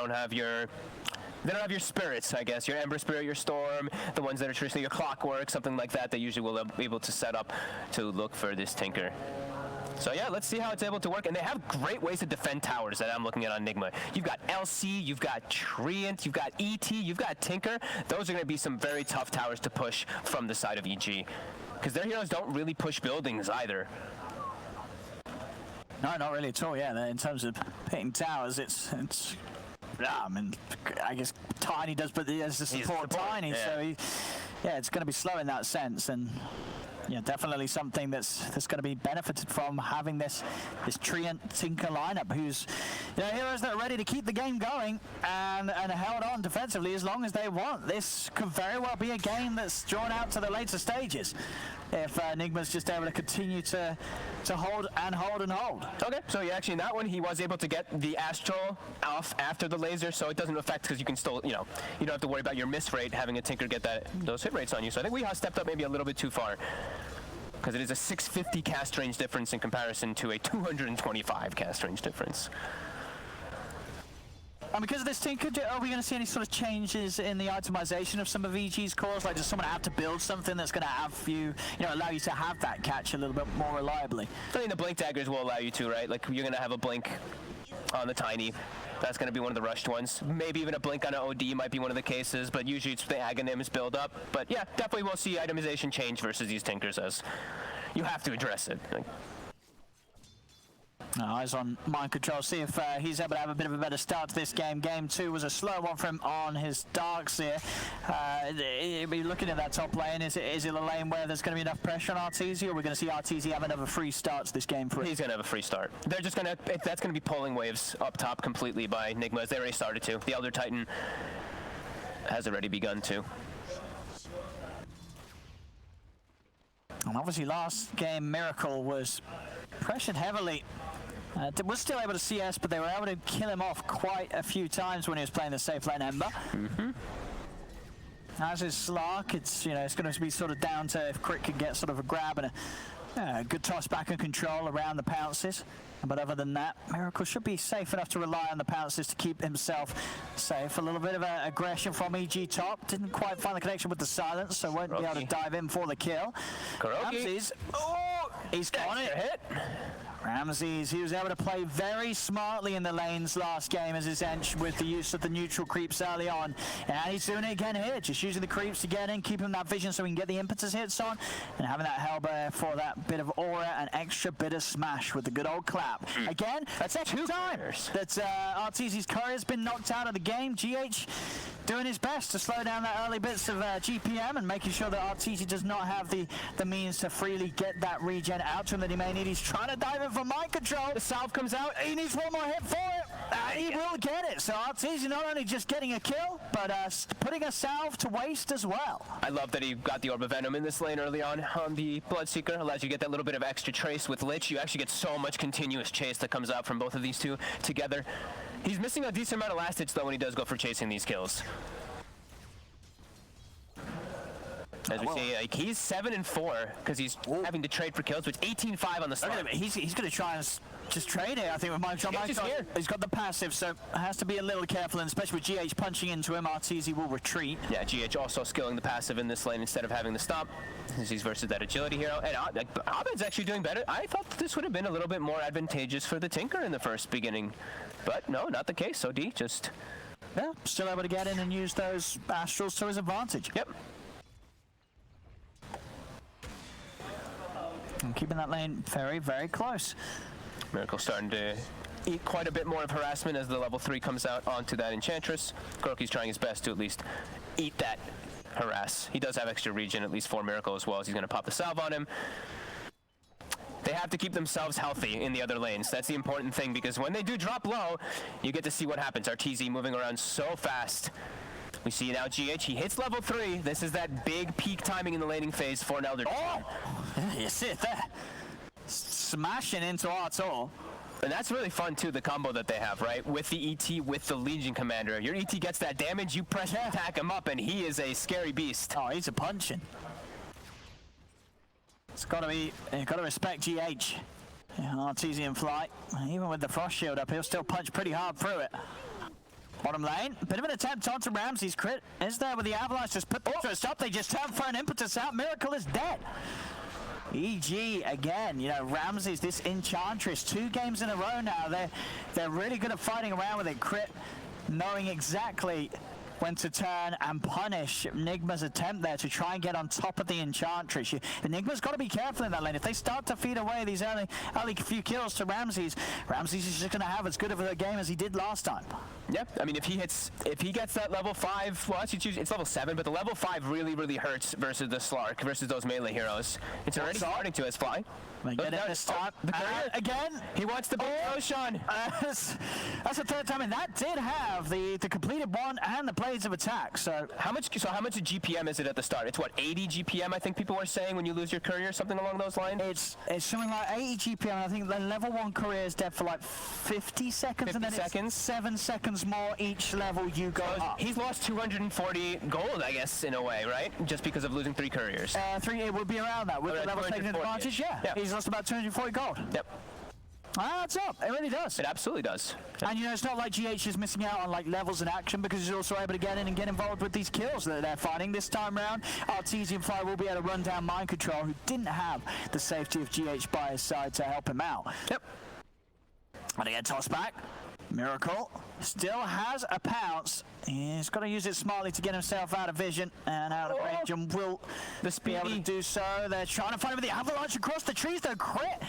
don't have your spirits, I guess. Your Ember Spirit, your Storm, the ones that are traditionally your Clockwork, something like that, they usually will be able to set up to look for this Tinker. So yeah, let's see how it's able to work. And they have great ways to defend towers that I'm looking at on Nigma. You've got LC, you've got Treant, you've got ET, you've got Tinker. Those are going to be some very tough towers to push from the side of EG. Because their heroes don't really push buildings either. No, not really at all, yeah. In terms of hitting towers, it's I mean, I guess Tiny does, but he has to support Tiny, yeah. So it's going to be slow in that sense, and yeah, definitely something that's going to be benefited from having this Treant Tinker lineup, who's heroes that are ready to keep the game going and held on defensively as long as they want. This could very well be a game that's drawn out to the later stages if Nigma's just able to continue to hold and hold and hold. Okay, so actually in that one he was able to get the Astral off after the laser, so it doesn't affect because you can still, you don't have to worry about your miss rate having a Tinker get those hit rates on you. So I think we have stepped up maybe a little bit too far, because it is a 650 cast range difference in comparison to a 225 cast range difference. And because of this Tinker, are we going to see any sort of changes in the itemization of some of EG's cores? Like, does someone have to build something that's going to have you, allow you to have that catch a little bit more reliably? I think the blink daggers will allow you to, right? Like, you're going to have a blink on the Tiny. That's going to be one of the rushed ones. Maybe even a blink on an OD might be one of the cases, but usually it's the Aghanims build up. But yeah, definitely we'll see itemization change versus these Tinkers, as you have to address it. Eyes on mind control, see if he's able to have a bit of a better start to this game. Game 2 was a slow one for him on his Darks here. He'll be looking at that top lane. Is it a lane where there's going to be enough pressure on RTZ, or we're going to see RTZ have another free start to this game for it? He's going to have a free start. They're just going to, that's going to be pulling waves up top completely by Nigma, as they already started to. The Elder Titan has already begun to. And obviously last game, Miracle was pressured heavily. Was still able to CS, but they were able to kill him off quite a few times when he was playing the safe lane Ember. As is Slark, it's going to be sort of down to if Crit can get sort of a grab and a good toss back and control around the pounces. But other than that, Miracle should be safe enough to rely on the pounces to keep himself safe. A little bit of aggression from EG top. Didn't quite find the connection with the silence, so won't be able to dive in for the kill. Ramses, he's got it. Hit. Ramses, he was able to play very smartly in the lanes last game as his Ench with the use of the neutral creeps early on. And he's doing it again here, just using the creeps to get in, keeping that vision so we can get the impetus hits on, and having that Hellbear for that bit of aura and extra bit of smash with the good old clap. Again, that's 2 times that RTZ's courier's been knocked out of the game. GH doing his best to slow down that early bits of GPM and making sure that RTZ does not have the means to freely get that regen out to him that he may need. He's trying to dive in for mind control. The salve comes out. He needs one more hit for it. He will get it. So RTZ not only just getting a kill, but putting a salve to waste as well. I love that he got the Orb of Venom in this lane early on the Bloodseeker. Allows you to get that little bit of extra trace with Lich. You actually get so much continuous chase that comes out from both of these two together. He's missing a decent amount of last hits though when he does go for chasing these kills. As we see, like, he's 7-4 because he's having to trade for kills, which 18-5 on the start. He's going to try and just trade it, I think, with Mind Control. He's got the passive, so has to be a little careful, and especially with GH punching into him, RTZ will retreat. Yeah, GH also skilling the passive in this lane instead of having the stop, since he's versus that agility hero. And Abed's actually doing better. I thought this would have been a little bit more advantageous for the Tinker in the first beginning, but no, not the case. OD just... Yeah, still able to get in and use those Astrals to his advantage. Yep. And keeping that lane very, very close. Miracle starting to eat quite a bit more of harassment as the level 3 comes out onto that Enchantress. Kuroki's trying his best to at least eat that harass. He does have extra regen, at least for Miracle as well, as he's going to pop the salve on him. They have to keep themselves healthy in the other lanes. That's the important thing, because when they do drop low, you get to see what happens. RTZ moving around so fast. We see now GH, he hits level 3. This is that big peak timing in the laning phase for an Elder. Oh! You see it there. Smashing into R2. And that's really fun too, the combo that they have, right? With the ET, with the Legion Commander. Your ET gets that damage, you press attack him up, and he is a scary beast. Oh, he's a punching. It's gotta be, you gotta respect GH. Yeah, Artesian flight. Even with the frost shield up, he'll still punch pretty hard through it. Bottom lane, bit of an attempt onto Ramsey's. Crit is there with the Avalanche, just put them to a stop. They just turn for an impetus out. Miracle is dead. EG again, you know, Ramsey's this Enchantress, 2 games in a row now. They're really good at fighting around with it. Crit knowing exactly when to turn and punish Nigma's attempt there to try and get on top of the Enchantress. Nigma's got to be careful in that lane. If they start to feed away these early few kills to Ramsey's is just going to have as good of a game as he did last time. Yep, I mean, if he gets that level 5, well, actually, it's level 7, but the level 5 really hurts versus the Slark, versus those melee heroes. It's already starting to as fly. They get it this time. Again, he wants the big Roshan. That's the 3rd time, and that did have the completed one and the blades of attack. So how much GPM is it at the start? It's what, 80 GPM? I think people were saying when you lose your courier, something along those lines. It's something like 80 GPM. I think the level 1 courier is dead for like 50 seconds, and then it's 7 seconds more each level you go up. He's lost 240 gold, I guess, in a way, right? Just because of losing 3 couriers. 3, it would be around that with the level taking advantage. Yeah. He's lost about 240 gold. Yep. Adds up. It really does. It absolutely does. And you know, it's not like GH is missing out on like levels in action, because he's also able to get in and get involved with these kills that they're finding. This time around, Artesian Fly will be able to run down Mind Control, who didn't have the safety of GH by his side to help him out. Yep. And again, toss back. Miracle still has a pounce. He's got to use it smartly to get himself out of vision and out of range, and will be able to do so. They're trying to find him with the Avalanche across the trees. The crit.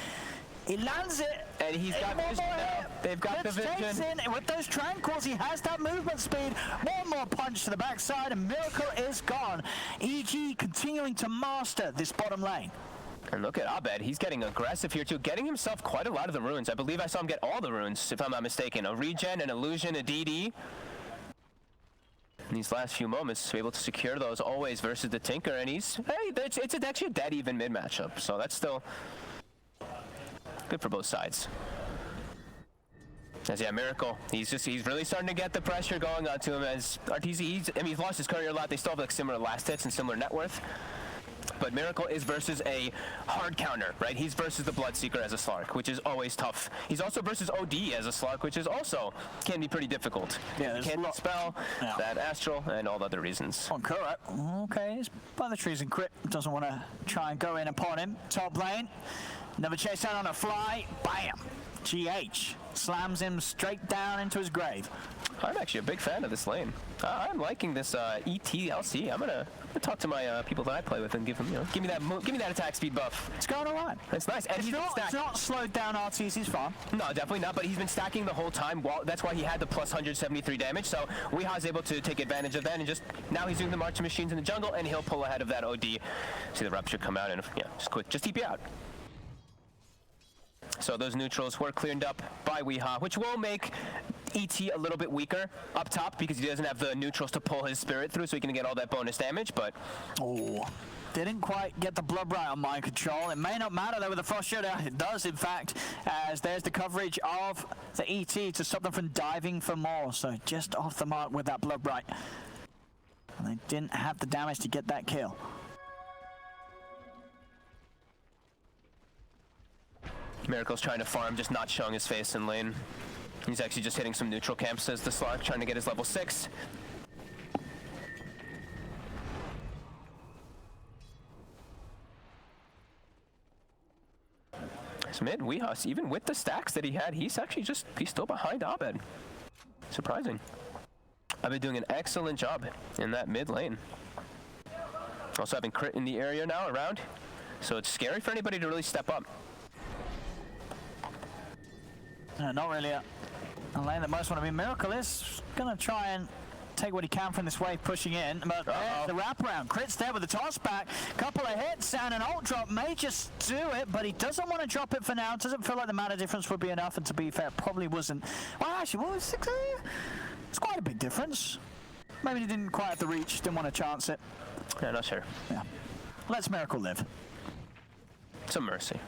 He lands it. And he's got vision now. They've got the vision. With those tranquils, he has that movement speed. One more punch to the backside, and Miracle is gone. EG continuing to master this bottom lane. And look at Abed, he's getting aggressive here too, getting himself quite a lot of the runes. I believe I saw him get all the runes, if I'm not mistaken. A regen, an illusion, a DD. In these last few moments, to be able to secure those always versus the Tinker, and it's actually a dead even mid matchup, so that's still good for both sides. As Miracle, he's really starting to get the pressure going onto him as Arteezy. He's lost his courier a lot. They still have like similar last hits and similar net worth. But Miracle is versus a hard counter, right? He's versus the Bloodseeker as a Slark, which is always tough. He's also versus OD as a Slark, which is also can be pretty difficult. Yeah, he can't spell that Astral and all the other reasons. Correct. Okay, he's by the trees and Crit doesn't want to try and go in upon him. Top lane, never chase down on a fly. Bam! GH slams him straight down into his grave. I'm actually a big fan of this lane. I'm liking this ETLC. I'm gonna talk to my people that I play with and give them, give me that attack speed buff. It's going all right. It's nice. And it's not slowed down Arteezy's farm. No, definitely not. But he's been stacking the whole time. That's why he had the plus 173 damage. So Weeha's able to take advantage of that, and now he's doing the marching machines in the jungle, and he'll pull ahead of that OD. See the rupture come out, and just TP out. So those neutrals were cleared up by Weeha, which will make ET a little bit weaker up top because he doesn't have the neutrals to pull his spirit through, so he can get all that bonus damage, but... Oh, didn't quite get the blood right on Mind Control. It may not matter though with the Frost Shield. It does, in fact, as there's the coverage of the ET to stop them from diving for more. So just off the mark with that blood right. And they didn't have the damage to get that kill. Miracle's trying to farm, just not showing his face in lane. He's actually just hitting some neutral camps as the Slark, trying to get his level 6. It's mid, Weeha, even with the stacks that he had, he's still behind Abed. Surprising. Abed doing an excellent job in that mid lane. Also having crit in the area now around, so it's scary for anybody to really step up. Not really a lane that most want to be. Miracle is going to try and take what he can from this wave pushing in, but the wraparound. Crit's there with the toss back. Couple of hits and an ult drop may just do it, but he doesn't want to drop it for now. Doesn't feel like the mana difference would be enough, and to be fair, it probably wasn't. Well, actually, what was 6? It's quite a big difference. Maybe he didn't quite have the reach, didn't want to chance it. Yeah, not sure. Yeah. Let's Miracle live. Some mercy.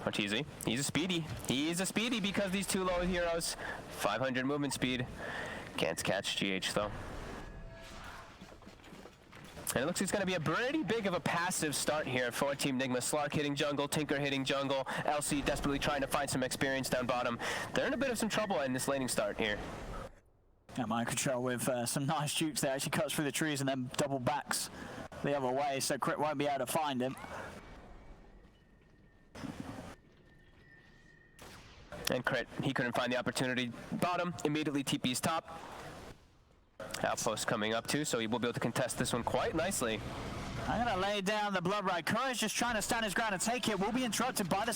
Arteezy, he's a speedy. He's a speedy because these two low heroes. 500 movement speed. Can't catch GH though. And it looks like it's going to be a pretty big of a passive start here for Team Nigma. Slark hitting jungle, Tinker hitting jungle, LC desperately trying to find some experience down bottom. They're in a bit of some trouble in this laning start here. Yeah, mind control with some nice jukes there. Actually cuts through the trees and then double backs the other way, so Crit won't be able to find him. And Crit, he couldn't find the opportunity. Bottom, immediately TP's top. Outpost coming up too, so he will be able to contest this one quite nicely. I'm going to lay down the Blood Ride. Courage just trying to stand his ground and take it. Will be interrupted by the